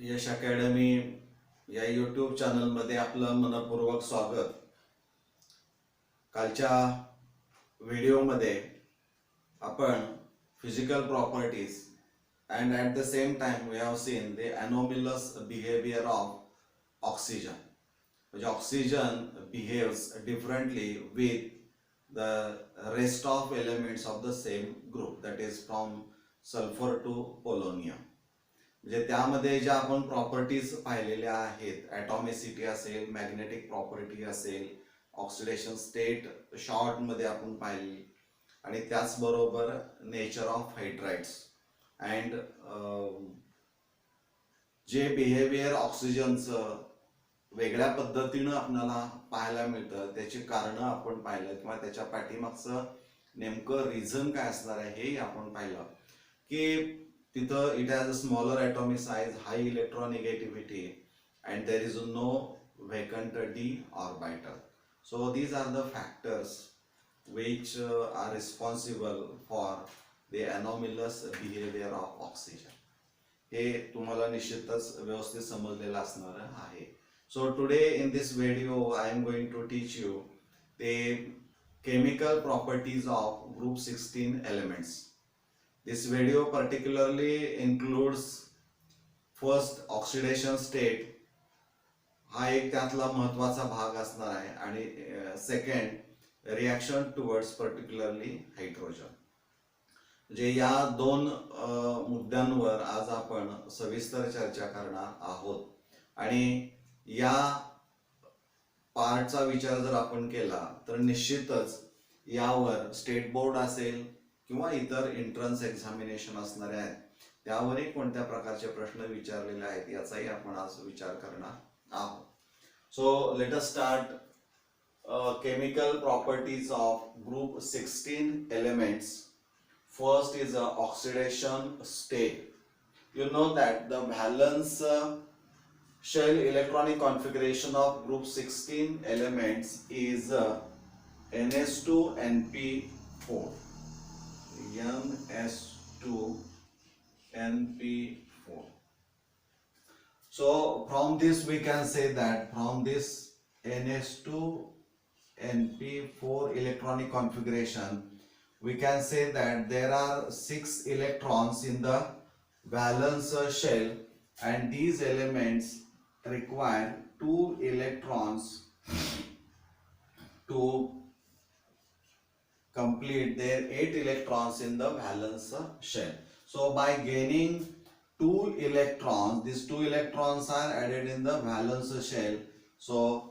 यश academy या YouTube चॅनलमध्ये आपलं मनपूर्वक स्वागत. कालच्या व्हिडिओमध्ये आपण physical properties and at the same time we have seen the anomalous behaviour of oxygen. म्हणजे oxygen behaves differently with the rest of elements of the same group, that is from sulphur to polonium. म्हणजे त्यामध्ये ज्या आपण properties पाहिलेल्या आहेत, atomicity असेल, magnetic property असेल, oxidation state शॉर्टमध्ये आपण पाहिली, आणि त्याचबरोबर नेचर ऑफ हायड्राइड्स अँड जे बिहेवियर ऑक्सिजनचं वेगळ्या पद्धतीनं आपल्याला पाहायला मिळतं त्याची कारणं आपण पाहिलं, किंवा त्याच्या पाठीमागचं नेमकं रिझन काय असणार आहे हेही आपण पाहिलं. की तिथं it has a smaller atomic size, high electronegativity, and there is no vacant d orbital. So these are the factors which are responsible for the anomalous behavior of oxygen. हे तुम्हाला निश्चितच व्यवस्थित समजलेलं असणार आहे. So today in this video I am going to teach you the chemical properties of group 16 elements. This video particularly includes first oxidation state, हा एक त्यातला महत्वाचा भाग असणार आहे, आणि second reaction towards particularly hydrogen. म्हणजे या दोन मुद्द्यांवर आज आपण सविस्तर चर्चा करणार आहोत. आणि या पार्टचा विचार जर आपण केला तर निश्चितच यावर स्टेट बोर्ड असेल किंवा इतर एंट्रन्स एक्झामिनेशन असणारे आहेत त्यावरही कोणत्या प्रकारचे प्रश्न विचारलेले आहेत याचाही आपण आज विचार करणार आहोत. So let us start. chemical properties of group 16 elements. First is oxidation state. You know that the valence shell electronic configuration of group 16 elements is ns2 np4. ns2 np4. So from this we can say that from this ns2 np4 electronic configuration we can say that there are 6 electrons in the valence shell, and these elements require 2 electrons to complete their 8 electrons in the valence shell. So by gaining 2 electrons, these 2 electrons are added in the valence shell, so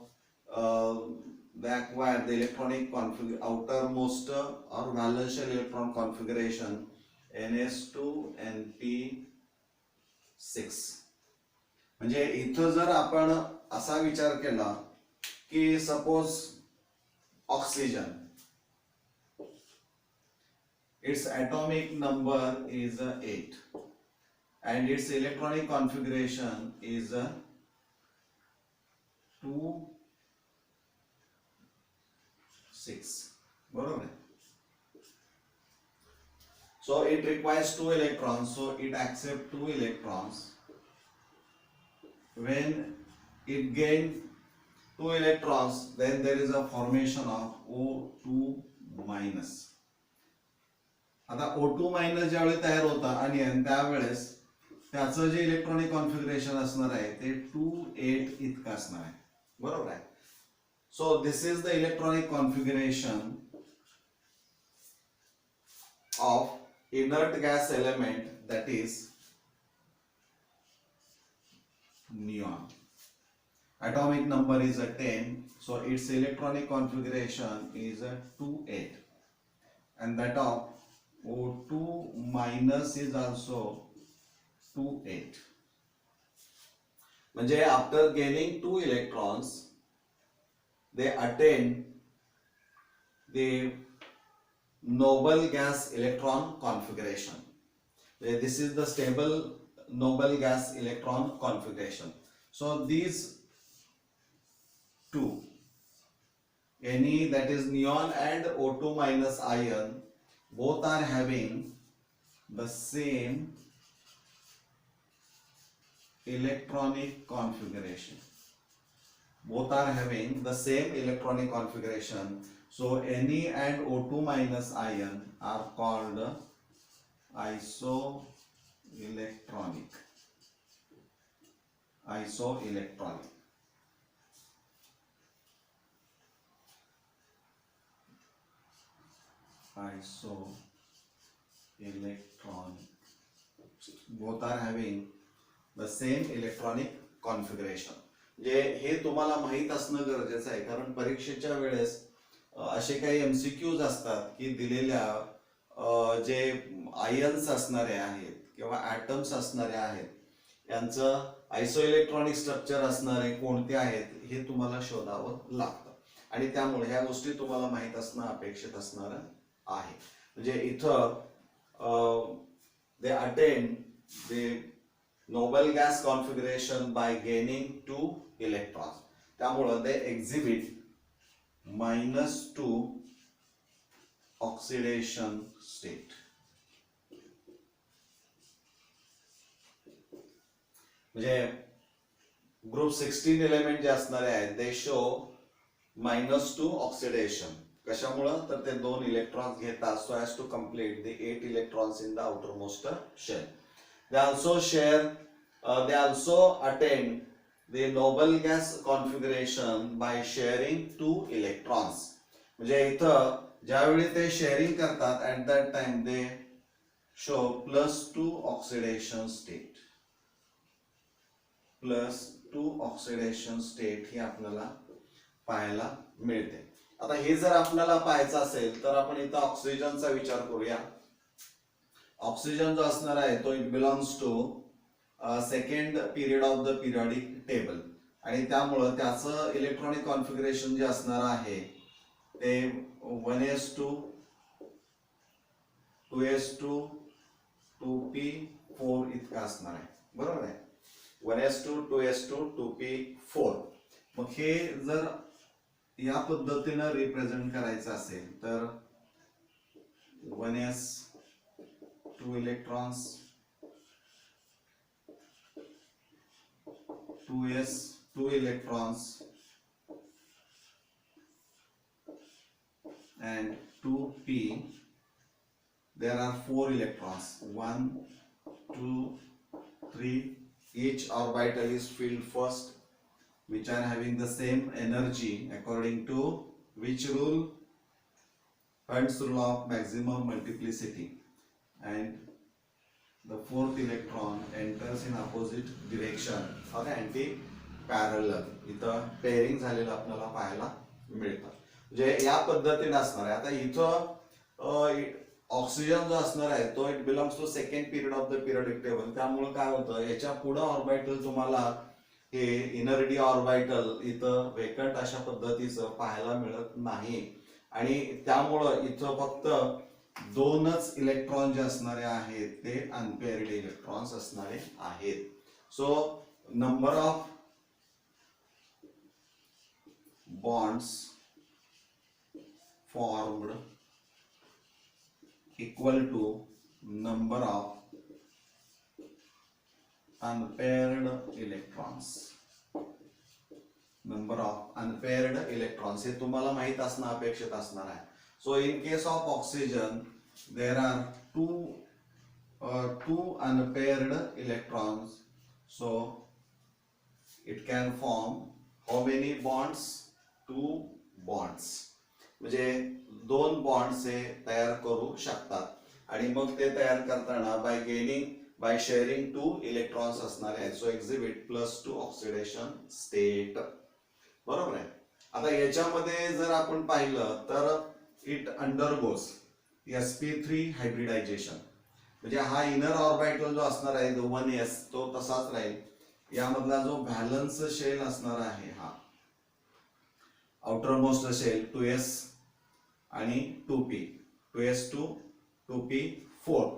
they acquire the electronic outermost or valence shell electron configuration ns2 np6. म्हणजे इथं जर आपण असा विचार केला की suppose oxygen, its atomic number is 8 and its electronic configuration is 2 6. बरोबर आहे. So it requires 2 electrons, so it accepts 2 electrons. When it gains 2 electrons, then there is a formation of O2 minus. आता O2 minus ज्यावेळी तयार होता आणि त्यावेळेस त्याचं जे इलेक्ट्रॉनिक कॉन्फिगरेशन असणार आहे ते 2,8 इतकं असणार आहे. बरोबर आहे. So this is the electronic configuration of inert gas element, that is neon. Atomic number is a 10, so its electronic configuration is a 2,8, and that of O2 minus is also 2,8. म्हणजे after gaining 2 electrons they attain the noble gas electron configuration. This is the stable noble gas electron configuration. So these two, any that is neon and O2 minus ion, both are having the same electronic configuration. Both are having the same electronic configuration. So Ne and O2 minus ion are called isoelectronic. Isoelectronic. Isoelectronic. Both are having the same electronic configuration. जे हे तुम्हाला माहित असणं गरजेचं आहे, कारण परीक्षेच्या वेळेस असे काही एमसीक्यूज असतात की दिलेल्या जे आयन्स असणारे आहेत किंवा ॲटम्स असणारे आहेत यांचं आयसोइलेक्ट्रॉनिक स्ट्रक्चर असणारे कोणते आहेत हे तुम्हाला शोधावं लागतं, आणि त्यामुळे ह्या गोष्टी तुम्हाला माहित असणं अपेक्षित असणार आहे. म्हणजे इथं they attend the noble gas configuration by gaining 2 electrons. त्यामुळे they exhibit -2 oxidation state. म्हणजे ग्रुप 16 एलिमेंट जे असणारे आहेत they show -2 ऑक्सिडेशन. कशामुळे तर ते 2 इलेक्ट्रॉन्स घेतात so as to complete the 8 electrons in the outermost shell. They also attain the noble gas configuration by sharing 2 electrons. म्हणजे इथं ज्यावेळी ते शेअरिंग करतात at that time they show +2 oxidation state. +2 oxidation state ही आपल्याला पाहायला मिळते. आता हे जर आपल्याला पाहायचं असेल तर आपण इथं ऑक्सिजनचा विचार करूया. ऑक्सिजन जो असणार आहे तो it belongs to second period of the periodic table, आणि त्यामुळं त्याचं इलेक्ट्रॉनिक कॉन्फिगरेशन जे असणार आहे ते 1s2 2s2 2p4 इतकं असणार आहे. बरोबर आहे, 1s2 2s2 2p4. मग हे जर या पद्धतीनं रिप्रेझेंट करायचं असेल तर 1s 2 electrons, 2s 2 electrons, and 2p there are 4 electrons, 1 2 3. Each orbital is filled first, which are having the same energy according to which rule? Hund's rule of maximum multiplicity. And the 4th electron enters in opposite direction or anti-parallel. इथं pairing झालेलं आपल्याला पाहायला मिळतं. म्हणजे या पद्धतीने असणार आहे. आता इथं ऑक्सिजन जो असणार आहे तो it belongs to second period of the periodic table. त्यामुळे काय होतं, याच्या पुढे ऑर्बिटल तुम्हाला हे इनर डी ऑर्बिटल इथं वेकंट अशा पद्धतीचं पाहायला मिळत नाही, आणि त्यामुळं इथं फक्त 2च इलेक्ट्रॉन जे असणारे आहेत ते अनपेअर्ड इलेक्ट्रॉन्स असणारे आहेत. So number of bonds formed equal to number of unpaired electrons. Number of unpaired electrons हे तुम्हाला माहित असणं अपेक्षित असणार आहे. So in case of oxygen, there are two unpaired electrons. So it can form how many bonds? 2 bonds. म्हणजे 2 bonds हे तयार करू शकतात, आणि मग ते तयार करताना by sharing 2 electrons असणार आहेत. So exhibit +2 oxidation state. बरोबर आहे. आता याच्यामध्ये जर आपण पाहिलं तर इट अंडरगोज sp3 हायब्रिडायझेशन. म्हणजे हा इनर ऑर्बिटल जो असणार आहे 1s तो तसाच राहील. यामधला जो व्हॅलन्स शेल असणार आहे हा आउटर मोस्ट शेल 2s आणि 2p 2s2 2p4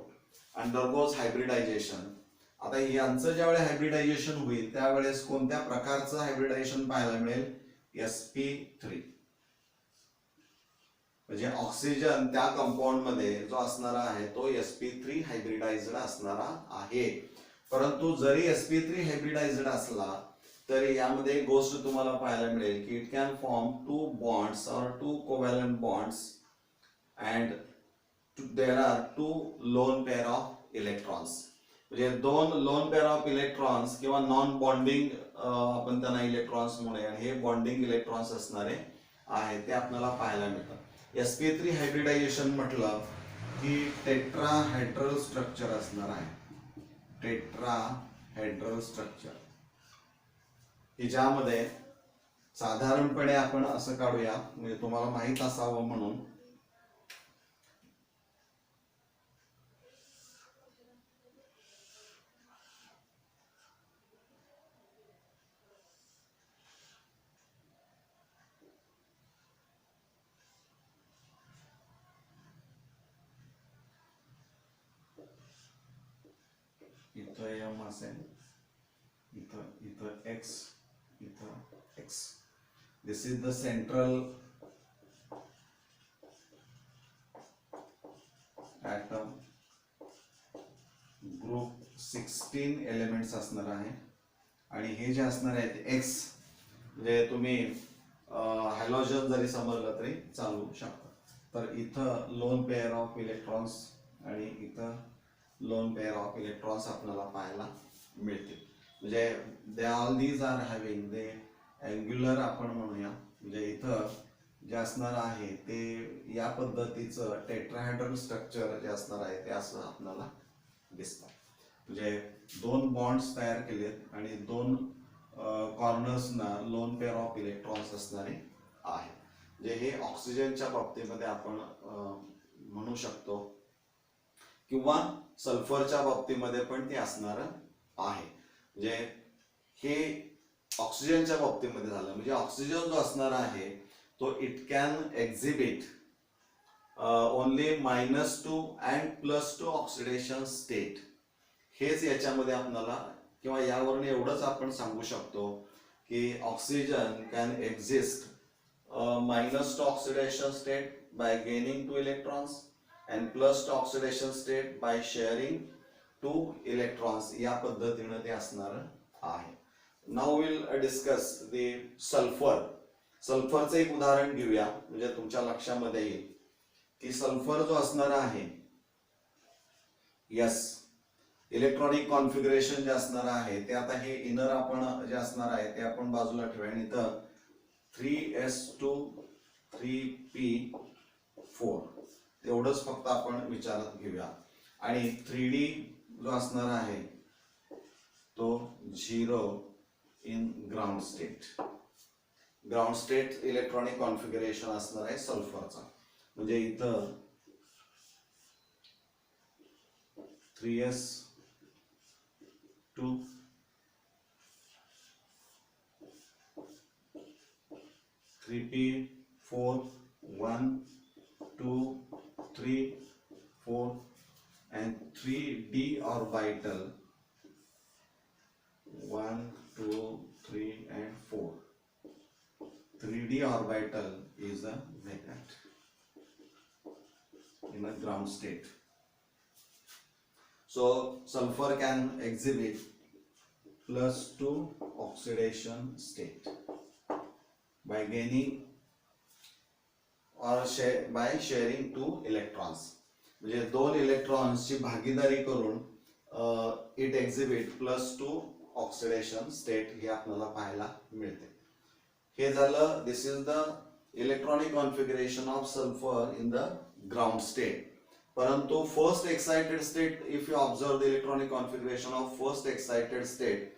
undergoes hybridisation. आता यांचं ज्यावेळेस हायब्रिडायझेशन होईल त्यावेळेस कोणत्या प्रकारचं हायब्रिडायझेशन पाहायला मिळेल? sp3. म्हणजे ऑक्सिजन त्या कंपाऊंड मध्ये जो असणारा आहे तो sp3 हायब्रिडाइज्ड असणारा आहे. परंतु जरी sp3 हायब्रिडायझड असला तरी यामध्ये एक गोष्ट तुम्हाला पाहायला मिळेल की it can form two bonds और two covalent bonds and there are two lone pair of electrons. म्हणजे दोन लोन पेअर ऑफ इलेक्ट्रॉन्स किंवा नॉन बॉन्डिंग आपण त्यांना इलेक्ट्रॉन्स म्हणूया, हे बॉन्डिंग इलेक्ट्रॉन्स असणारे आहे ते आपल्याला पाहायला मिळतात. sp3 हायब्रिडायझेशन म्हटलं की टेट्राहेड्रल स्ट्रक्चर असणार आहे. टेट्राहेड्रल स्ट्रक्चर की ज्यामध्ये साधारणपणे आपण असं काढूया, म्हणजे तुम्हाला माहित असावं म्हणून, इथं एम असेल, इथं इथं एक्स, इथं x. This is the central atom. Group 16 elements असणार आहे आणि हे जे असणार आहेत एक्स, म्हणजे तुम्ही हॅलोजन जरी समजलं तरी चालू शकतं. तर इथं लोन पेअर ऑफ इलेक्ट्रॉन्स आणि इथं लोन पेअर ऑफ इलेक्ट्रॉन्स आपल्याला पाहायला मिळतील. म्हणजे they all these are having the angular आपण म्हणूया, म्हणजे इथं जे असणार आहे ते या पद्धतीचं टेट्राहेड्रल स्ट्रक्चर जे असणार आहे ते असं आपल्याला दिसतं. म्हणजे दोन बॉन्ड्स तयार केलेत आणि दोन कॉर्नर्सना लोन पेअर ऑफ इलेक्ट्रॉन्स असणारे आहे. म्हणजे हे ऑक्सिजनच्या बाबतीमध्ये आपण म्हणू शकतो किंवा सल्फरच्या बाबतीमध्ये पण ते असणार आहे. म्हणजे हे ऑक्सिजनच्या बाबतीमध्ये झालं. म्हणजे ऑक्सिजन जो असणार आहे तो it can exhibit only -2 and +2 oxidation state. हेच याच्यामध्ये आपल्याला किंवा यावरून एवढंच आपण सांगू शकतो की oxygen can exist -2 oxidation state by gaining 2 electrons and +2 oxidation state by sharing 2 electrons. या पद्धतीने ते असणार आहे. Now will discuss the sulphur. सल्फरचं एक उदाहरण घेऊया म्हणजे तुमच्या लक्षामध्ये येईल की सल्फर जो असणार आहे, यस, इलेक्ट्रॉनिक कॉन्फिगरेशन जे असणार आहे ते आता हे इनर आपण जे असणार आहे ते आपण बाजूला ठेवूया आणि इथं 3s2 3p4 एवढंच फक्त आपण विचारात घेऊया. आणि 3D जो असणार आहे तो 0 in ground state. Ground state electronic configuration असणार आहे सल्फरचा. म्हणजे इथं 3s2 3p4 1 2 3 4 and 3d orbital 1 2 3 and 4. 3d orbital is a magnet in a ground state. So sulfur can exhibit +2 oxidation state by gaining or by sharing 2 electrons. म्हणजे 2 इलेक्ट्रॉन्सची भागीदारी करून it exhibit +2 oxidation state हे आपल्याला पाहायला मिळते. हे झालं. This is the electronic configuration of sulphur in the ground state. परंतु first excited state, if you observe the electronic configuration of first excited state,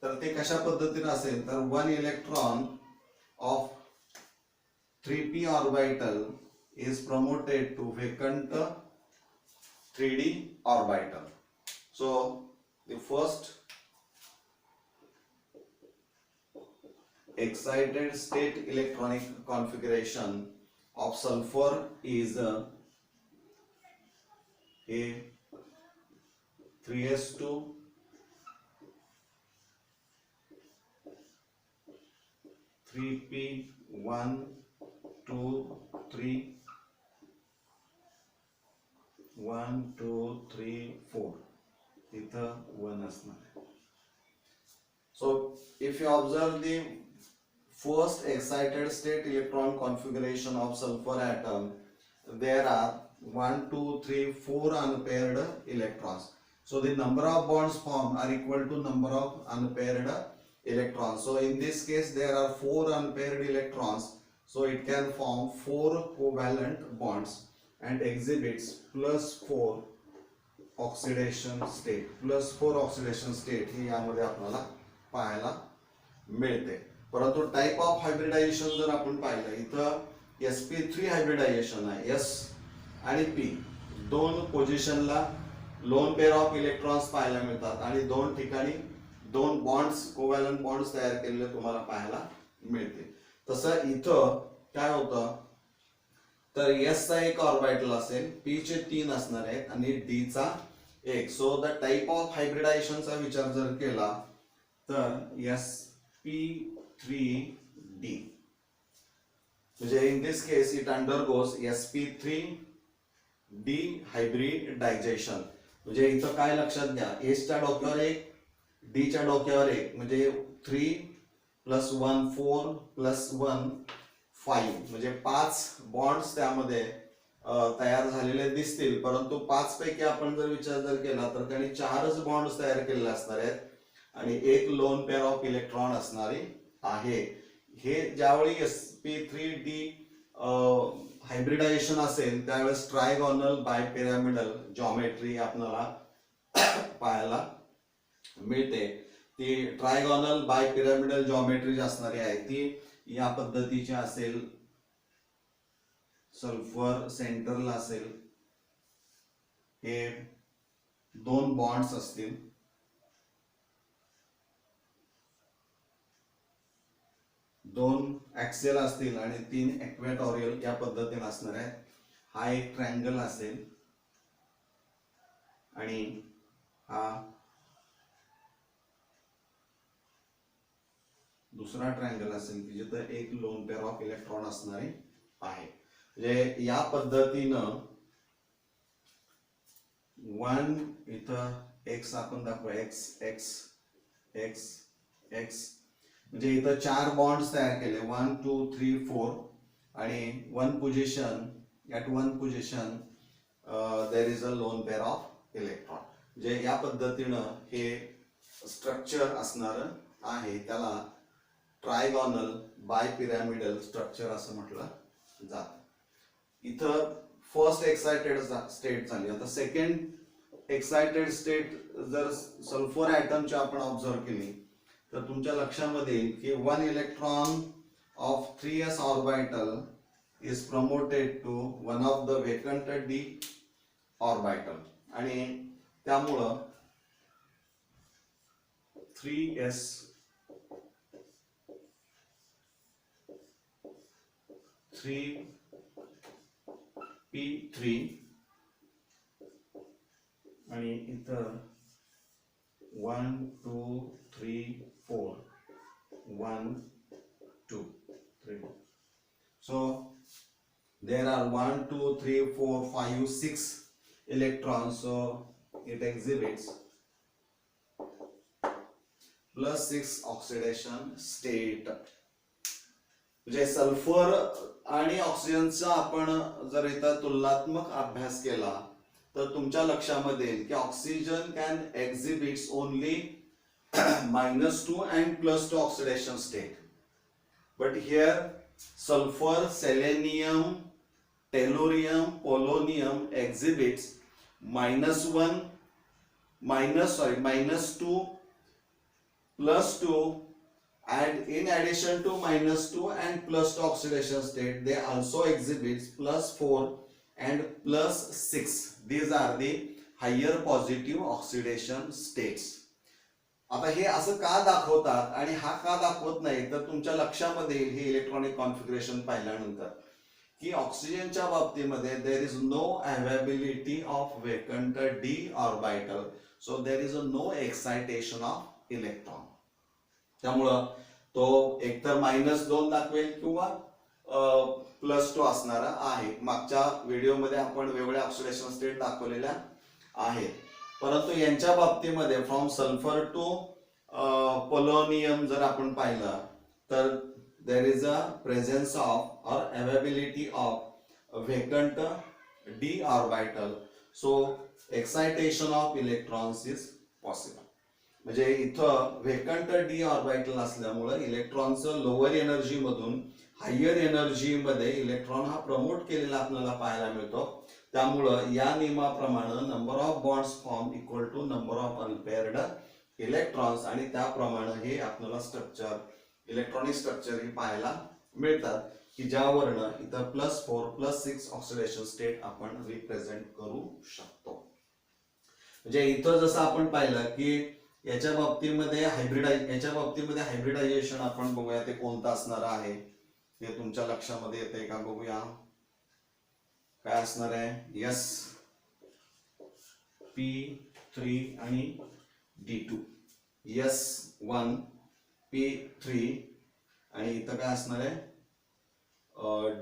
तर ते कशा पद्धतीने असेल तर 1 electron of 3p orbital is promoted to vacant 3d orbital. So the first excited state electronic configuration of sulfur is a 3s2 3p1 2 3 1 2 3 4 इथं 1 असणार आहे. So if you observe the first excited state electron configuration of sulfur atom, there are 1 2 3 4 unpaired electrons. So the number of bonds formed are equal to number of unpaired electrons. So in this case there are 4 unpaired electrons, so it can form 4 covalent bonds and exhibits +4 oxidation state. +4 oxidation state ही यामध्ये आपल्याला पाहायला मिळते. परंतु type of hybridisation जर आपण पाहिलं, इथं sp3 hybridisation आहे. S आणि P दोन पोझिशनला लोन पेअर ऑफ इलेक्ट्रॉन्स पाहायला मिळतात आणि दोन ठिकाणी दोन बॉन्ड्स कोव्हॅलंट बॉन्ड्स तयार केलेले तुम्हाला पाहायला मिळते. तसं इथं काय होतं तर S चा एक ऑर्बिटल असेल, P चे 3 असणार आहेत आणि D चा 1. सो द टाइप ऑफ हायब्रिडायझेशनचा विचार जर केला तर sp3d, म्हणजे in this case it undergoes sp3d hybridisation. म्हणजे इथं काय लक्षात घ्या, S च्या डोक्यावर 1 D च्या डोक्यावर 1 म्हणजे 3 + 1 4 + 1 5 म्हणजे 5 बॉन्ड्स त्यामध्ये तयार झालेले दिसतील. परंतु 5 पैकी आपण जर विचार जर केला तर त्यांनी 4च बॉन्ड्स तयार केलेले असणार आहेत आणि एक लोन पेअर ऑफ इलेक्ट्रॉन असणारी आहे. हे ज्यावेळी sp3d हायब्रिडायझेशन असेल त्यावेळेस ट्रायगोनल बायपिरॅमिडल जॉमेट्री आपल्याला पाहायला मिळते. ती ट्रायगोनल बायपिरॅमिडल जॉमेट्री जी असणारी आहे ती या पद्धतीची असेल. सल्फर सेंटरला असेल, हे 2 बॉन्ड्स असतील, 2 ऍक्सियल असतील आणि 3 इक्वेटोरियल या पद्धतीने असणार आहे. हा एक ट्रायंगल असेल आणि हा दुसरा ट्रायंगल असेल की जिथे एक लोन पेअर ऑफ इलेक्ट्रॉन असणारे आहे. म्हणजे या पद्धतीनं 1 इथं x आपण दाखवू, x x x x म्हणजे इथं 4 बॉन्ड्स तयार केले 1 2 3 4 आणि 1 position, at 1 position there is a lone pair of electron. म्हणजे या पद्धतीनं हे स्ट्रक्चर असणार आहे, त्याला ट्रायगोनल बायपिरॅमिडल स्ट्रक्चर असं म्हटलं जातं. इथं फर्स्ट एक्साइटेड स्टेट झाली. आता सेकंड एक्साइटेड स्टेट जर सल्फर ॲटमची आपण ऑब्झर्व केली तर तुमच्या लक्षामध्ये येईल की 1 electron of 3s orbital is promoted to one of the vacant d orbital आणि त्यामुळं 3s p3 आणि इथं 1 2 3 4 1 2 3. So there are 1 2 3 4 5 6 electrons, so it exhibits +6 oxidation state. म्हणजे सल्फर आणि ऑक्सिजनचा आपण जर इथं तुलनात्मक अभ्यास केला तर तुमच्या लक्षामध्ये येईल की oxygen can एक्झिबिट्स only -2 and +2 oxidation state, but here sulfur, selenium, tellurium, polonium exhibits -1 -2 +2, and in addition to -2 and +2 oxidation state they also exhibits +4 and +6. These are the higher positive oxidation states. आता हे असं का दाखवतात आणि हा का दाखवत नाही तर तुमच्या लक्षामध्ये येईल हे इलेक्ट्रॉनिक कॉन्फिगरेशन पाहिल्यानंतर की ऑक्सिजनच्या बाबतीमध्ये there is no availability of vacant d orbital, so there is no excitation of electron. त्यामुळं तो एकतर -2 दाखवेल किंवा +2 असणारा आहे. मागच्या व्हिडिओमध्ये आपण वेगवेगळ्या ऑक्सिडेशन स्टेट दाखवलेल्या आहेत. परंतु यांच्या बाबतीमध्ये फ्रॉम सल्फर टू पोलोनियम जर आपण पाहिलं तर there is a presence of और availability of vacant d orbital, so excitation of electrons is possible. म्हणजे इथं व्हेकंट डी ऑर्बिटल असल्यामुळे इलेक्ट्रॉनचं लोअर एनर्जी मधून हायर एनर्जी मध्ये इलेक्ट्रॉन हा प्रमोट केलेला आपल्याला पाहायला मिळतो. त्यामुळं या नियमाप्रमाणे number of bonds form equal to number of unpaired electrons, आणि त्याप्रमाणे हे आपल्याला स्ट्रक्चर इलेक्ट्रॉनिक स्ट्रक्चर हे पाहायला मिळतात की ज्यावरनं इथं +4+6 ऑक्सिडेशन स्टेट आपण रिप्रेझेंट करू शकतो. म्हणजे इथं जसं आपण पाहिलं की याच्या बाबतीमध्ये हायब्रिडायझेशन आपण बघूया ते कोणतं असणार आहे ते तुमच्या लक्षामध्ये येते का बघूया. काय असणार आहे, sp3 आणि d2, s1 p3 आणि इथं काय असणार आहे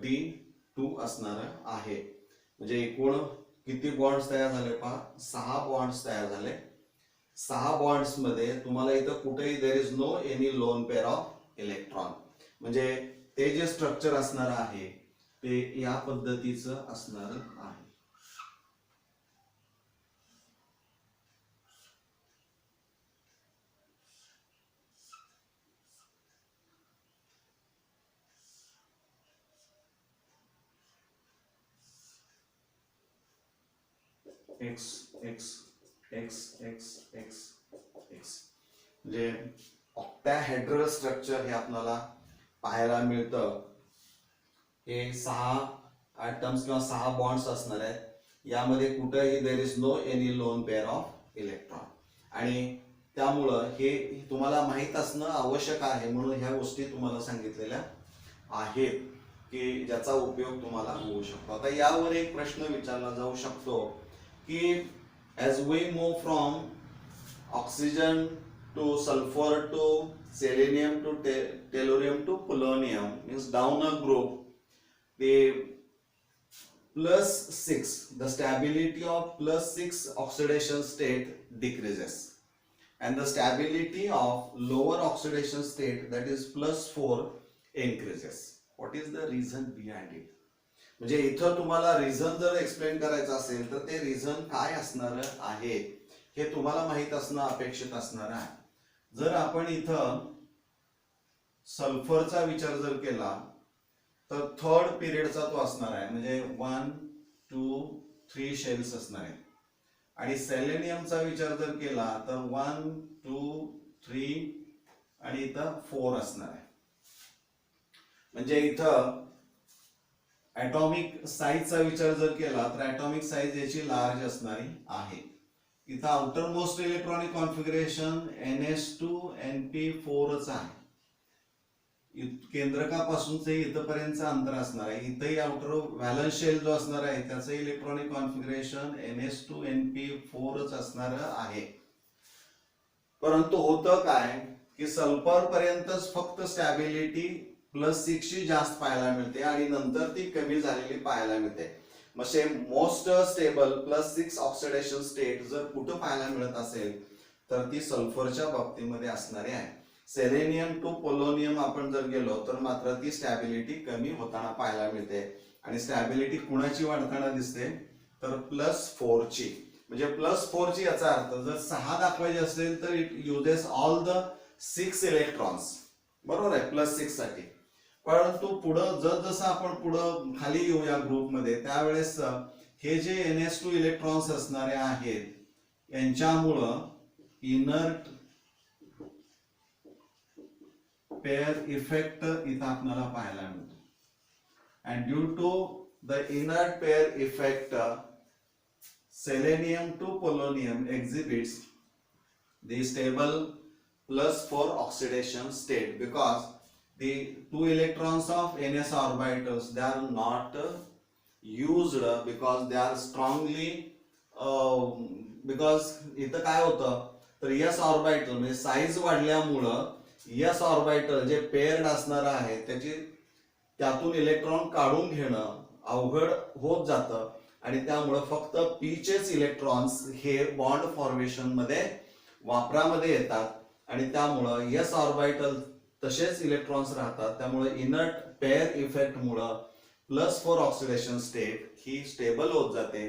d2 असणार आहे. म्हणजे एकूण किती बॉन्ड्स तयार झाले पहा, 6 बॉन्ड्स तयार झाले. 6 बॉन्ड्स मध्ये तुम्हाला इथं कुठेही there is no any lone pair of electron, म्हणजे ते जे स्ट्रक्चर असणार आहे ते या पद्धतीचं असणार आहे. X x x x x x म्हणजे ऑक्टाहेड्रल स्ट्रक्चर हे आपल्याला पाहायला मिळतं. हे 6 ॲटम्स किंवा 6 बॉन्ड्स असणार आहेत. यामध्ये कुठेही there is no any lone pair of electron, आणि त्यामुळं हे तुम्हाला माहीत असणं आवश्यक आहे. म्हणून ह्या गोष्टी तुम्हाला सांगितलेल्या आहेत की ज्याचा उपयोग तुम्हाला होऊ शकतो. आता यावर एक प्रश्न विचारला जाऊ शकतो की as we move from oxygen to sulfur to selenium to tellurium to polonium, means down a group, the +6, the stability of +6 oxidation state decreases, and the stability of lower oxidation state, that is +4, increases. What is the reason behind it? म्हणजे इथं तुम्हाला reason जर explain करायचं असेल तर ते reason काय असणार आहे हे तुम्हाला माहित असणं अपेक्षित असणार आहे. जर आपण इथं सल्फरचा विचार जर केला तर 3rd पिरियडचा तो असणार आहे, म्हणजे 1 2 3 शेल्स असणार आहेत. आणि सेलेनियमचा विचार जर केला तर 1 2 3 आणि इथं 4 असणार आहे. म्हणजे इथं ॲटॉमिक साईजचा विचार जर केला तर ॲटॉमिक साईज याची लार्ज असणारी आहे. इथं outer most electronic configuration NS2 NP4च आहे. केंद्रकापासूनचे इथपर्यंतचं अंतर असणार आहे. इथंही आउटर व्हॅलन्स शेल जो असणार आहे त्याचं इलेक्ट्रॉनिक कॉन्फिगरेशन NS2 NP4च असणार आहे. परंतु होतं काय की सल्फर पर्यंतच फक्त स्टॅबिलिटी +6 ची जास्त पाहायला मिळते आणि नंतर ती कमी झालेली पाहायला मिळते. म्हणजे मोस्ट स्टेबल +6 ऑक्सिडेशन स्टेट जर कुठं पाहायला मिळत असेल तर ती सल्फरच्या बाबतीमध्ये असणारी आहे. सेलेनियम टू पोलोनियम आपण जर गेलो तर मात्र ती स्टॅबिलिटी कमी होताना पाहायला मिळते. आणि स्टॅबिलिटी कुणाची वाढताना दिसते तर +4 ची. म्हणजे +4 ची याचा अर्थ जर 6 दाखवायचे असेल तर it uses all the 6 electrons, बरोबर आहे, +6 साठी. परंतु पुढं जसं आपण पुढं खाली येऊ या ग्रुपमध्ये त्यावेळेस हे जे NS2 इलेक्ट्रॉन्स असणारे आहेत यांच्यामुळं इनर्ट पेअर इफेक्ट इथं आपल्याला पाहायला मिळतो. And due to the inert pair effect selenium to polonium exhibits the stable +4 oxidation state because the 2 electrons of NS orbitals they are not used because they are strongly because इथं काय होतं तर S orbital म्हणजे size वाढल्यामुळं S orbital जे paired असणार आहे त्याची त्यातून इलेक्ट्रॉन काढून घेणं अवघड होत जातं. आणि त्यामुळे फक्त पीचेच इलेक्ट्रॉन्स हे बॉन्ड फॉर्मेशन मध्ये वापरामध्ये येतात आणि त्यामुळं एस ऑर्बिटल तसेच इलेक्ट्रॉन्स राहतात. त्यामुळे इनर्ट पेअर इफेक्ट मुळे +4 ऑक्सिडेशन स्टेट ही स्टेबल होत जाते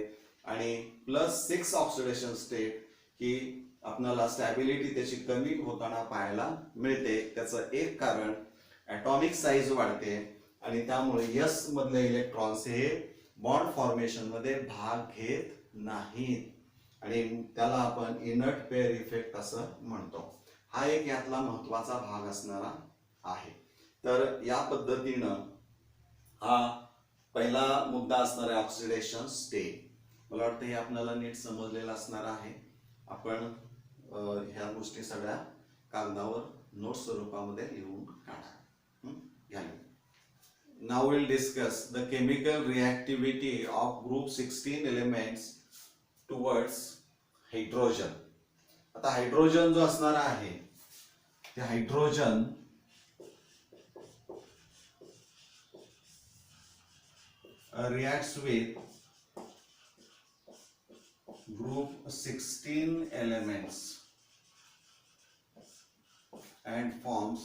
आणि +6 ऑक्सिडेशन स्टेट ही आपल्याला स्टॅबिलिटी त्याची कमी होताना पाहायला मिळते. त्याचं एक कारण ॲटॉमिक साईज वाढते आणि त्यामुळे एस मधले इलेक्ट्रॉन्स हे बॉन्ड फॉर्मेशन मध्ये भाग घेत नाहीत आणि त्याला आपण इनर्ट पेअर इफेक्ट असं म्हणतो. हा एक यातला महत्वाचा भाग असणारा आहे. तर या पद्धतीनं हा पहिला मुद्दा असणार आहे ऑक्सिडेशन स्टेट. मला वाटतं हे आपल्याला नीट समजलेलं असणार आहे. आपण ह्या गोष्टी सगळ्या कागदावर नोट स्वरूपामध्ये लिहून काढा. Now we'll discuss the chemical reactivity of group 16 elements towards hydrogen. आता हायड्रोजन जो असणार आहे ते hydrogen reacts with group 16 elements and forms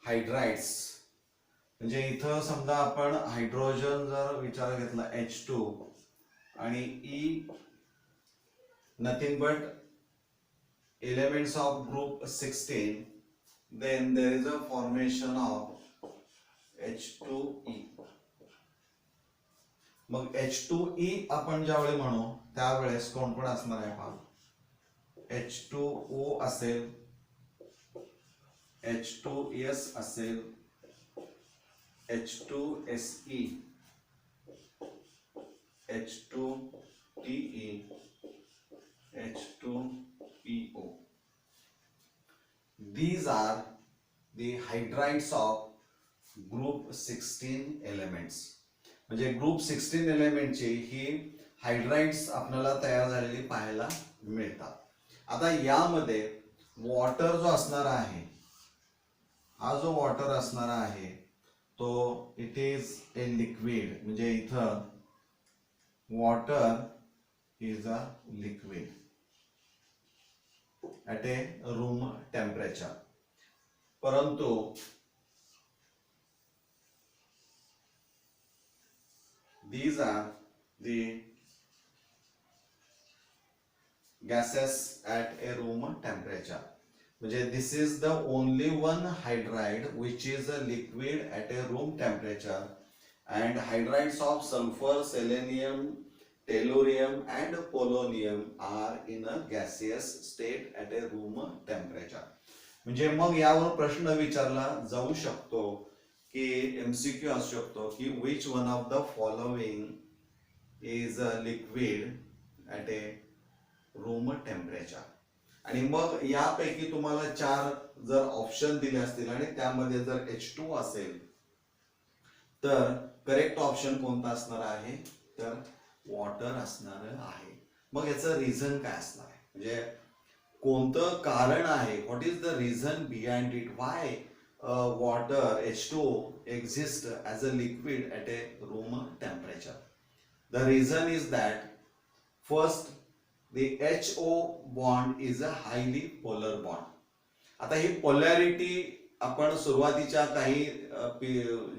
हायड्राइड्स. म्हणजे इथं समजा आपण हायड्रोजन जर विचार घेतला H2 आणि E nothing but elements of group 16, then there is a formation of H2E. मग H2E आपण ज्यावेळी म्हणू त्यावेळेस कोण कोण असणार आहे पहा. H2O असेल, H2S असेल, H2SE, H2TE, H2PO. These are the hydrides of group 16 elements. म्हणजे ग्रुप 16 एलिमेंटची ही हायड्राइड्स आपल्याला तयार झालेली पाहायला मिळतात. आता यामध्ये वॉटर जो असणार आहे, हा जो वॉटर असणार आहे तो इट इज ए लिक्विड. म्हणजे इथं water is a liquid at a room temperature. परंतु these are the gases at a room temperature. म्हणजे this is the only one hydride which is a liquid at a room temperature, and hydrides of sulfur, selenium, tellurium and polonium are in a gaseous state at a room temperature. म्हणजे मग यावर प्रश्न विचारला जाऊ शकतो की MCQ असू शकतो की which one of the following is a liquid at a room temperature. आणि मग यापैकी तुम्हाला 4 जर ऑप्शन दिले असतील आणि त्यामध्ये जर H2 असेल तर करेक्ट ऑप्शन कोणता असणार आहे, तर वॉटर असणार आहे. मग याचं रिझन काय असणार आहे, म्हणजे कोणतं कारण आहे, what is the reason behind it, why water H2O exists as a liquid at a room temperature. The reason is that first the HO bond is a highly polar bond. आता ही polarity आपण सुरुवातीच्या काही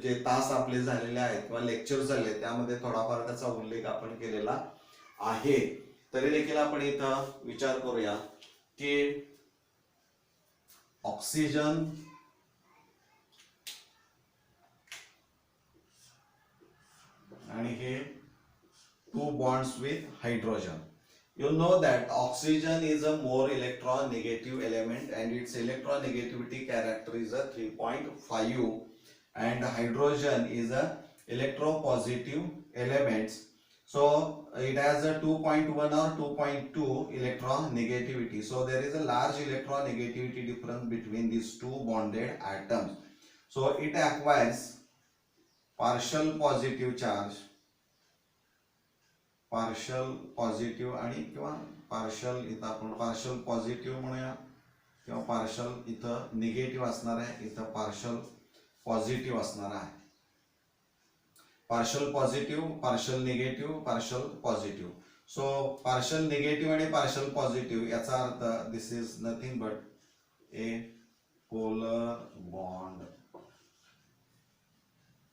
जे तास आपले झालेले आहेत किंवा लेक्चर झाले त्यामध्ये थोडाफार त्याचा उल्लेख आपण केलेला आहे. तरी देखील आपण इथं विचार करूया की ऑक्सिजन आणि हे 2 bonds with hydrogen. You know that oxygen is a more electronegative element and its electronegativity character is a 3.5, and hydrogen is a electropositive element. So it has a 2.1 or 2.2 electronegativity. So there is a large electronegativity difference between these two bonded atoms. So it acquires partial positive charge, partial positive आणि किंवा partial इथं आपण partial positive म्हणूया किंवा partial इथं negative असणार आहे, इथं partial पॉझिटिव्ह असणार आहे. Partial positive, partial negative, partial positive. So partial negative आणि पार्शल पॉझिटिव्ह याचा earth this is nothing but A polar bond.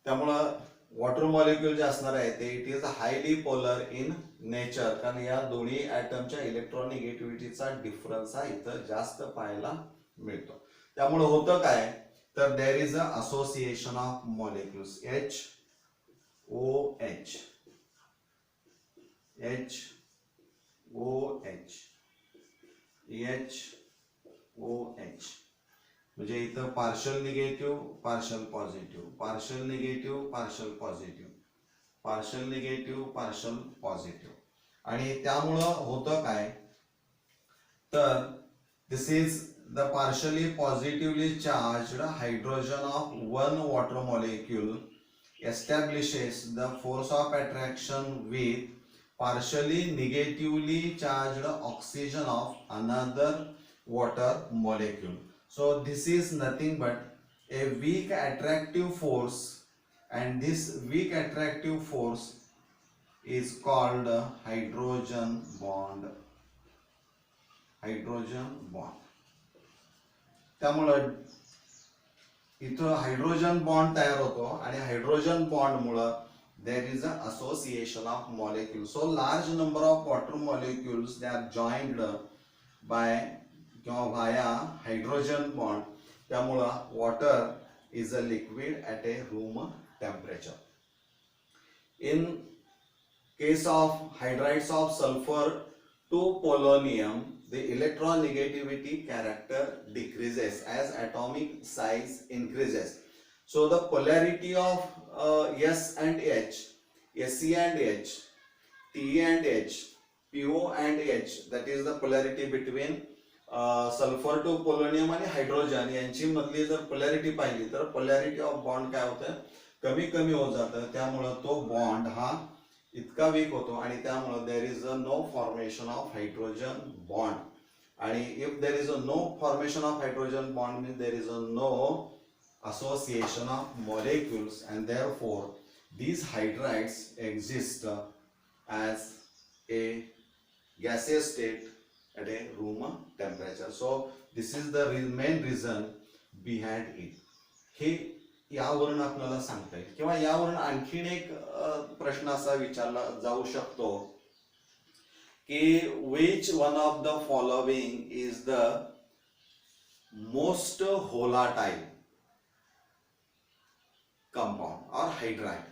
त्यामुळं वॉटर मॉलिक्यूल जे असणार आहे ते it is highly polar in nature, कारण या दोन्ही ॲटमच्या इलेक्ट्रॉनिगेटिव्हिटीचा डिफरन्स हा इथं जास्त पाहायला मिळतो. त्यामुळे होतं काय तर there is a association of molecules H O H H O H H O H. म्हणजे इथं partial negative, partial positive, partial negative, partial positive, partial negative, partial positive. आणि त्यामुळं होतं काय तर this is the partially positively charged hydrogen of one water molecule establishes the force of attraction with partially negatively charged oxygen of another water molecule. So this is nothing but a weak attractive force, and this weak attractive force is called hydrogen bond. Hydrogen bond. त्यामुळं इथं hydrogen bond तयार होतो आणि hydrogen bond मुळे there is a association of molecule. So large number of water molecules they are joined by किंवा via hydrogen bond. त्यामुळं water is a liquid at a room temperature. In case of hydrides of sulphur to polonium, the electronegativity character decreases as atomic size increases. So the polarity of S and H, Se and H, Te and H, Po and H, that is the polarity between sulfur to polonium आणि hydrogen यांची मधली जर polarity पाहिली तर polarity of bond काय होतं कमी कमी होत जातं. त्यामुळं तो बॉन्ड हा इतका वीक होतो आणि त्यामुळे there is a no formation of hydrogen bond. आणि if there is a no formation of hydrogen bond means there is a no association of molecules, and therefore these hydrides exist as a gaseous state at a room temperature. So this is the main reason behind it. हे यावरून आपल्याला सांगता येईल. किंवा यावरून आणखीन एक प्रश्न असा विचारला जाऊ शकतो की which one of the following is the most volatile compound or hydride.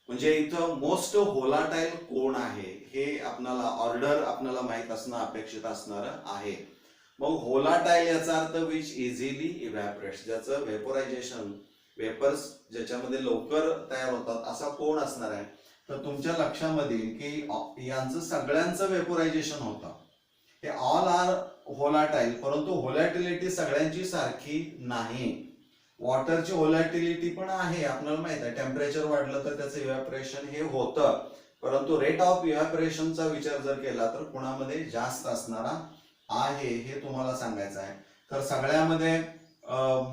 म्हणजे इथं मोस्ट व्होलाटाईल कोण आहे हे आपल्याला ऑर्डर आपल्याला माहित असणं अपेक्षित असणार आहे. मग व्होलाटाईल याचा अर्थ विच इझिली इव्हॅपोरेट्स, ज्याचं व्हेपोरायझेशन वेपर्स ज्याच्यामध्ये लवकर तयार होतात असा कोण असणार आहे. तर तुमच्या लक्षामध्ये की यांचं सगळ्यांचं वेपोरायझेशन होतं. हे ऑल आर व्होलाटाईल, परंतु व्होलॅटिलिटी सगळ्यांची सारखी नाही. वॉटरची व्होलॅटिलिटी पण आहे, आपल्याला माहित आहे टेम्परेचर वाढलं तर त्याचं इव्हॅपोरेशन हे होतं, परंतु रेट ऑफ इव्हॅपोरेशनचा विचार जर केला तर कुणामध्ये जास्त असणारा आहे हे तुम्हाला सांगायचं आहे. तर सगळ्यामध्ये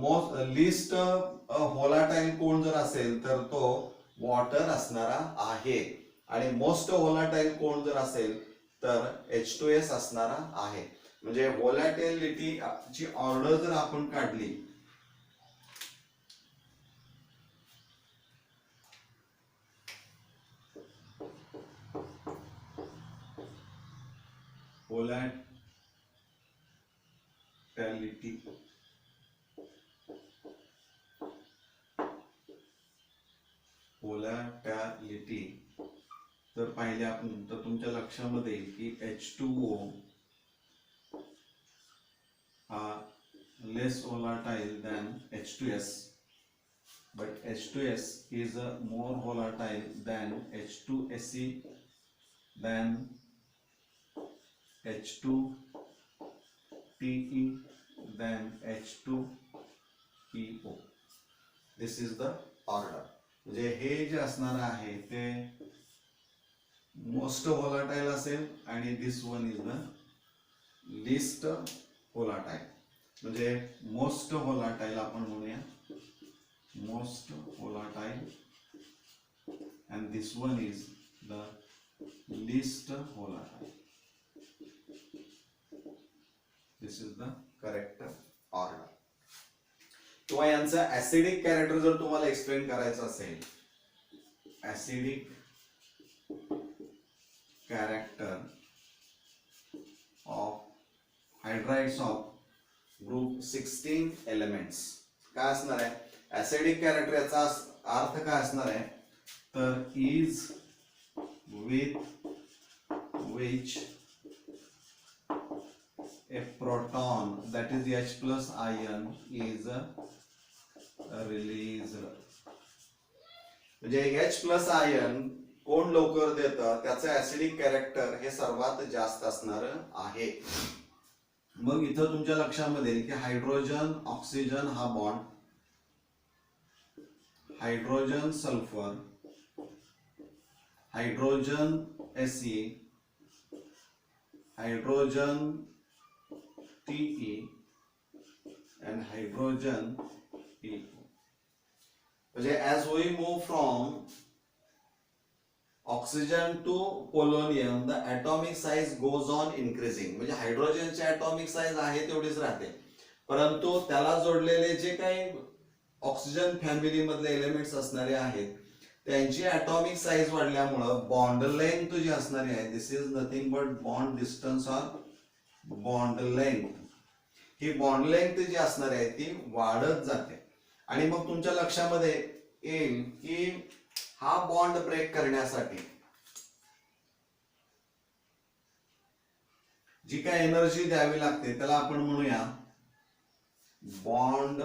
मोस्ट लिस्ट व्होलाटाईल कोण जर असेल तर तो वॉटर असणारा आहे, आणि मोस्ट व्होलाटाईल कोण जर असेल तर H2S असणारा आहे. म्हणजे व्होलॅटिलिटी ची ऑर्डर जर आपण काढली व्होलॅटिलिटी तर पाहिले आपण तर तुमच्या लक्षामध्ये येईल की H2O हा लेस volatile than H2S, but H2S is more volatile than H2Se than H2Te than H2PO. This is the order. म्हणजे हे जे असणार आहे ते मोस्ट व्होलाटाईल असेल आणि दिस one is the list volatile. म्हणजे मोस्ट व्होलाटाईल आपण म्हणूया most volatile, and this one is the least volatile. This is the correct order. किंवा यांचं ऍसिडिक कॅरेक्टर जर तुम्हाला एक्सप्लेन करायचं असेल, acidic character of hydrides of group 16 elements काय असणार आहे? ऍसिडिक कॅरेक्टर याचा अर्थ काय असणार आहे तर is with which a proton, that is H plus ion, is released. म्हणजे H plus ion कोण लवकर देतं त्याचं ऍसिडिक कॅरेक्टर हे सर्वात जास्त असणार आहे. मग इथं तुमच्या लक्षामध्ये येईल की हायड्रोजन ऑक्सिजन हा bond, hydrogen sulphur, hydrogen He, hydrogen Te and hydrogen Pe. म्हणजे as we move from oxygen to polonium, the atomic size goes on increasing. म्हणजे हायड्रोजनची atomic size आहे तेवढीच राहते, परंतु त्याला जोडलेले जे काही ऑक्सिजन फॅमिली मधले एलिमेंट्स असणारे आहेत त्यांची atomic size वाढल्यामुळे बॉन्ड लेंथ जी असणारी आहे, this is nothing but bond distance or bond length, ही बॉन्ड लेंथ जी असणार आहे ती वाढत जाते. आणि मग तुमच्या लक्षामध्ये येईल की हा बॉन्ड ब्रेक करण्यासाठी जी काय एनर्जी द्यावी लागते त्याला आपण म्हणूया bond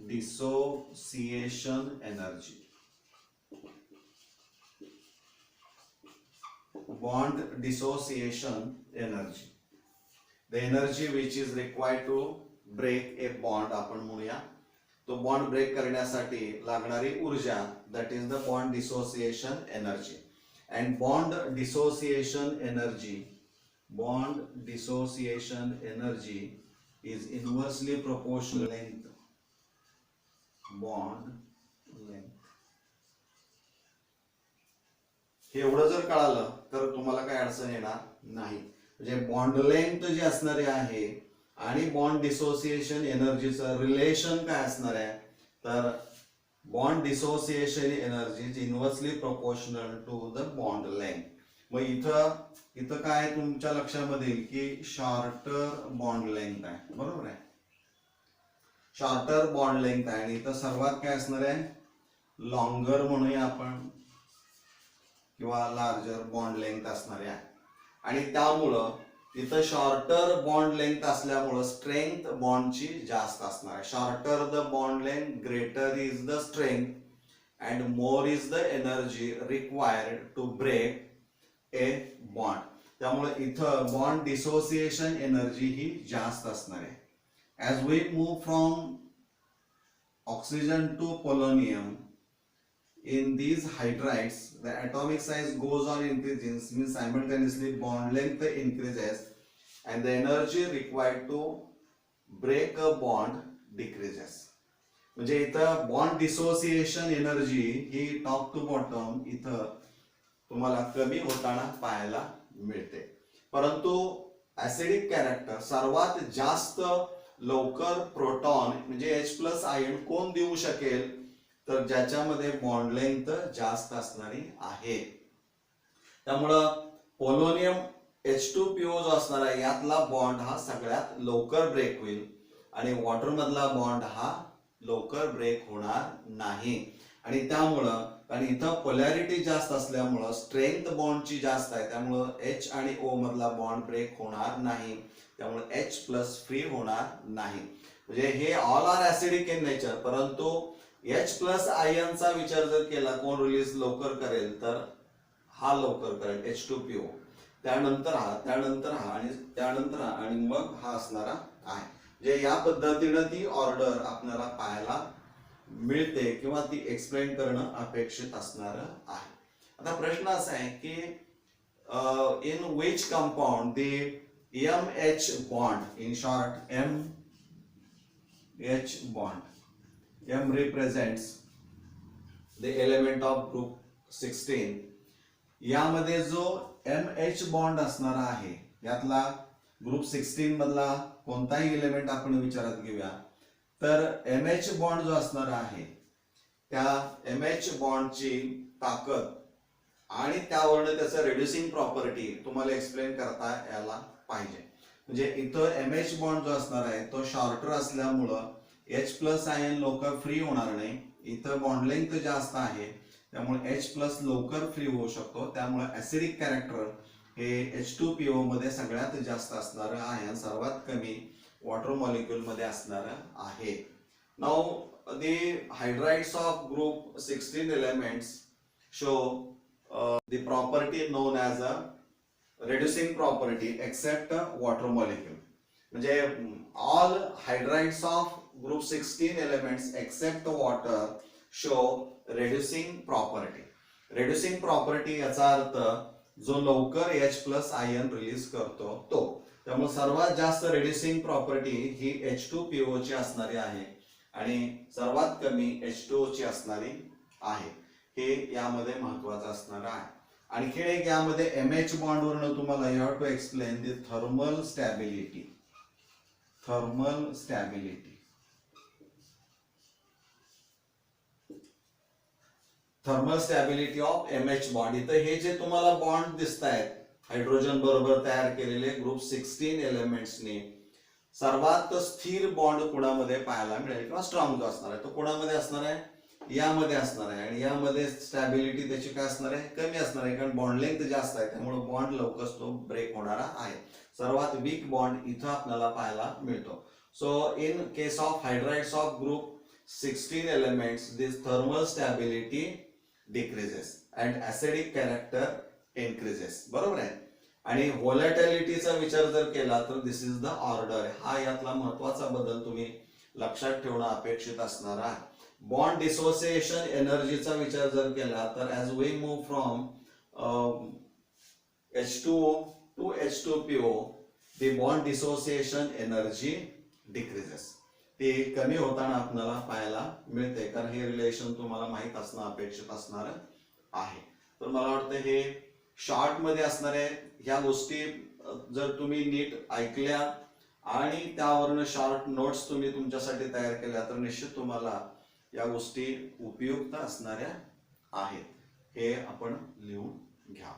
dissociation energy. Bond dissociation energy, the energy which is required to break a bond आपण म्हणूया. तो बॉन्ड ब्रेक करण्यासाठी लागणारी ऊर्जा, that is the bond dissociation energy. And bond dissociation energy is inversely proportional length, bond length. हे एवढं जर कळालं तर तुम्हाला काय अडचण येणार नाही. म्हणजे बॉन्ड लेंथ जी असणारी आहे आणि बॉन्ड डिसोसिएशन एनर्जीचं रिलेशन काय असणार आहे तर bond dissociation energy is inversely proportional to the bond length. मग इथं काय तुमच्या लक्षामध्ये येईल की शॉर्टर बॉन्ड लेंथ आहे, बरोबर आहे, शॉर्टर बॉन्ड लेंथ आहे. आणि इथं सर्वात काय असणार आहे लॉंगर म्हणूया आपण किंवा लार्जर बॉन्ड लेंथ असणारे आहे. आणि त्यामुळं इथं शॉर्टर बॉन्ड लेंथ असल्यामुळं स्ट्रेंथ बॉन्डची जास्त असणार आहे. Shorter the bond length, greater is the strength and more is the energy required to break a bond. त्यामुळे इथं बॉन्ड डिसोसिएशन एनर्जी ही जास्त असणार आहे. As we move from oxygen to polonium, in these hydrides the atomic size goes on increasing, means simultaneously bond length increases and the energy required to break a bond decreases. म्हणजे इथं bond dissociation energy ही top to bottom इथं तुम्हाला कमी होताना पाहायला मिळते. परंतु ऍसिडिक कॅरेक्टर सर्वात जास्त लवकर प्रोटॉन म्हणजे H+ आयन कोण देऊ शकेल तर ज्याच्यामध्ये बॉन्ड लेंथ जास्त असणारी आहे. त्यामुळं पोलोनियम H2PO जो असणार आहे यातला बॉन्ड हा सगळ्यात लवकर ब्रेक होईल आणि वॉटर मधला बॉन्ड हा लवकर ब्रेक होणार नाही. आणि त्यामुळं कारण इथं पोलॅरिटी जास्त असल्यामुळं स्ट्रेंथ बॉन्डची जास्त आहे, त्यामुळं H आणि O मधला बॉन्ड ब्रेक होणार नाही, त्यामुळे H+ फ्री होणार नाही. म्हणजे हे all are acidic in nature, परंतु H+ आयनचा विचार जर केला कोण रिलीज लवकर करेल तर हा लवकर करेल H2PO, त्यानंतर हा, त्यानंतर हा आणि त्यानंतर हा आणि मग हा असणारा आहे. म्हणजे या पद्धतीने ती ऑर्डर आपल्याला पाहायला मिळते किंवा ती एक्सप्लेन करणं अपेक्षित असणार आहे. आता प्रश्न असा आहे की in which compound the MH bond, in short H bond. M represents the element of group 16. यामध्ये जो MH बॉन्ड असणार आहे, यातला ग्रुप 16 मधला कोणताही एलिमेंट आपण विचारात घेऊया, तर MH बॉन्ड जो असणार आहे त्या MH बॉन्डची ताकद आणि त्यावरून त्याचं रिड्युसिंग प्रॉपर्टी तुम्हाला एक्सप्लेन करता यायला पाहिजे. म्हणजे इथं MH बॉन्ड जो असणार आहे तो शॉर्टर असल्यामुळं H प्लस आयन लवकर फ्री होणार नाही. इथं बॉन्ड लेंथ जास्त आहे त्यामुळे H प्लस लवकर फ्री होऊ शकतो. त्यामुळे ऍसिडिक कॅरेक्टर हे H2PO मध्ये सगळ्यात जास्त असणार आहे, सर्वात कमी वॉटर मॉलिक्यूल मध्ये असणार आहे. Now the hydrides of group 16 elements show the property known as a reducing property except water molecule. म्हणजे all hydrides of group 16 elements except water show reducing property. reducing property याचा अर्थ जो लवकर H plus ion release करतो तो. त्यामुळे सर्वात जास्त reducing property ही H2PO ची असणारी आहे आणि सर्वात कमी H2O ची असणारी आहे. हे यामध्ये महत्वाचं असणार आहे. आणखी एक यामध्ये MH बॉन्ड वरून तुम्हाला you have to explain the thermal stability. Thermal stability, thermal stability of MH bond. इथं हे जे तुम्हाला बॉन्ड दिसत आहेत हायड्रोजन बरोबर तयार केलेले ग्रुप 16 एलिमेंट्सने, सर्वात स्थिर बॉन्ड कोणामध्ये पाहायला मिळेल किंवा स्ट्रॉंग जो असणार आहे तो कोणामध्ये असणार आहे, यामध्ये असणार आहे. आणि यामध्ये स्टॅबिलिटी त्याची काय असणार आहे, कमी असणार आहे, कारण बॉन्ड लेंथ जास्त आहे त्यामुळे बॉन्ड लवकर तो ब्रेक होणारा आहे. सर्वात वीक बॉन्ड इथं आपल्याला पाहायला मिळतो. So in case of hydrides of group 16 elements this thermal stability decreases and acidic character increases. बरोबर आहे. आणि व्होलॅटिलिटीचा विचार जर केला तर दिस इज द ऑर्डर. हा यातला महत्वाचा बदल तुम्ही लक्षात ठेवणं अपेक्षित असणार आहे. बॉन्ड डिसोसिएशन एनर्जीचा विचार जर केला तर as we move from H2O to H2PO the bond dissociation energy decreases. ते कमी होताना आपल्याला पाहायला मिळते, कारण हे रिलेशन तुम्हाला माहित असणं अपेक्षित असणार आहे. तर मला वाटतं हे शॉर्ट मध्ये असणार आहे. ह्या गोष्टी जर तुम्ही नीट ऐकल्या आणि त्यावरून शॉर्ट नोट्स तुम्ही तुमच्यासाठी तयार केल्या तर निश्चित तुम्हाला या गोष्टी उपयुक्त असणाऱ्या आहेत. हे आपण लिहून घ्या.